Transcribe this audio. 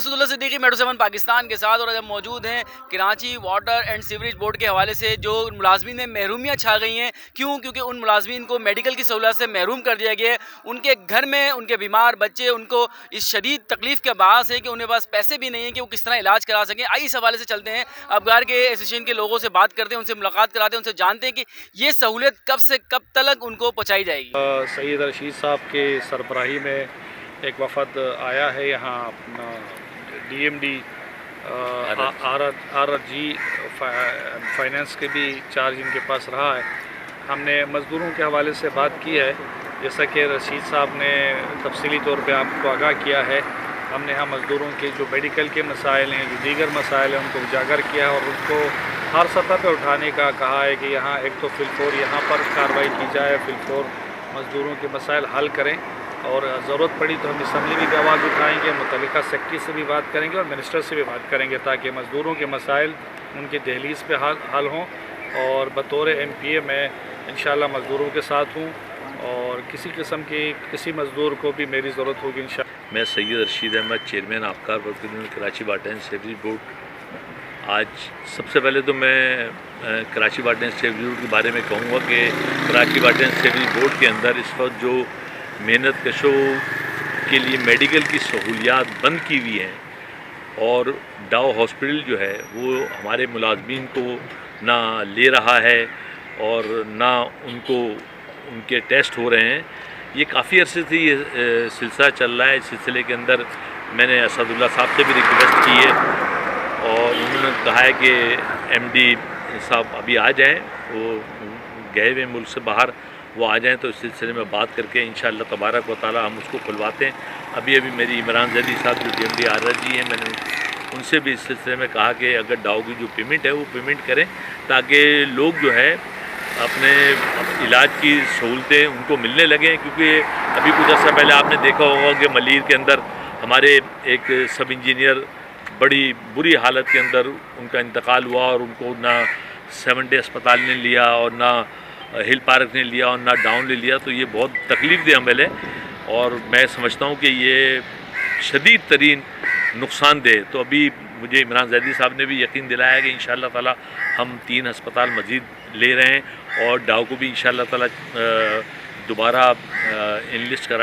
Asadullah Siddiqui, metro 7 Pakistan के साथ, और आज हम मौजूद हैं Karachi water and sewerage board के हवाले से। जो मुलाजमीन में महरूमियाँ छा गई हैं, क्यों? क्योंकि उन मुलाजमीन को मेडिकल की सहूलत से महरूम कर दिया गया है। उनके घर में उनके बीमार बच्चे, उनको इस शदीद तकलीफ़ के बास है कि उन्हें पास पैसे भी नहीं हैं कि वो किस तरह इलाज करा सकें। आइए इस हवाले से चलते हैं, अबगार के एसोसिएशन के लोगों से बात करते हैं, उनसे मुलाकात कराते हैं, उनसे जानते हैं कि ये सहूलियत कब से कब तक उनको पहुँचाई जाएगी। सैयद रशीद साहब के सरबराही में एक वफ़द आया है यहाँ अपना DMD RRG फाइनेंस के भी चार्ज इनके पास रहा है। हमने मज़दूरों के हवाले से बात की है, जैसा कि रशीद साहब ने तफसीली तौर पे आपको आगाह किया है। हमने यहाँ मज़दूरों के जो मेडिकल के मसाइल हैं, जो दीगर मसाइल हैं, उनको उजागर किया है और उनको हर सतह पर उठाने का कहा है कि यहाँ एक तो फिलफोर यहाँ पर कार्रवाई की जाए, फिलफोर मज़दूरों के मसाइल हल करें, और ज़रूरत पड़ी तो हम असम्बली में भी आवाज़ उठाएँगे, मुतल्लिका सेक्रेटरी से भी बात करेंगे और मिनिस्टर से भी बात करेंगे ताकि मज़दूरों के मसाइल उनके दहलीज़ पे हल हों। और बतौर MPA मैं इंशाअल्लाह मज़दूरों के साथ हूँ और किसी किस्म की किसी मज़दूर को भी मेरी ज़रूरत होगी इंशाअल्लाह। मैं Syed Rashid Ahmed, chairman Abkar working union Karachi water and sewerage board. आज सबसे पहले तो मैं Karachi water and sewerage board के बारे में कहूँगा कि Karachi water and sewerage board के अंदर इस वक्त जो मेहनत कशों के लिए मेडिकल की सहूलियात बंद की हुई हैं और डाव हॉस्पिटल जो है वो हमारे मुलाजमीन को ना ले रहा है और ना उनको उनके टेस्ट हो रहे हैं, ये काफ़ी अरसे से ये सिलसिला चल रहा है। इस सिलसिले के अंदर मैंने असदुल्ला साहब से भी रिक्वेस्ट की है और उन्होंने कहा है कि MD साहब अभी आ जाएं, वो गए हुए मुल्क से बाहर, वो आ जाएं तो इस सिलसिले में बात करके इंशाअल्लाह तबारक व तआला हम उसको खुलवाते हैं। अभी मेरी इमरान जैदी साहब जो DMD RRG हैं, मैंने उनसे भी इस सिलसिले में कहा कि अगर डाव की जो पेमेंट है वो पेमेंट करें ताकि लोग जो है अपने इलाज की सहूलतें उनको मिलने लगें। क्योंकि अभी कुछ अर्सा पहले आपने देखा होगा कि मलीर के अंदर हमारे एक सब इंजीनियर बड़ी बुरी हालत के अंदर उनका इंतकाल हुआ और उनको ना 7 डे अस्पताल ने लिया और ना हिल पार्क ने लिया और ना डाउन ने लिया, तो ये बहुत तकलीफ़ दे अमल है और मैं समझता हूँ कि ये शदीद तरीन नुकसानदेह। तो अभी मुझे इमरान जैदी साहब ने भी यकीन दिलाया है कि इंशाअल्लाह ताला हम 3 अस्पताल मज़ीद ले रहे हैं और डाव को भी इंशाअल्लाह ताला दोबारा इनलिस्ट करा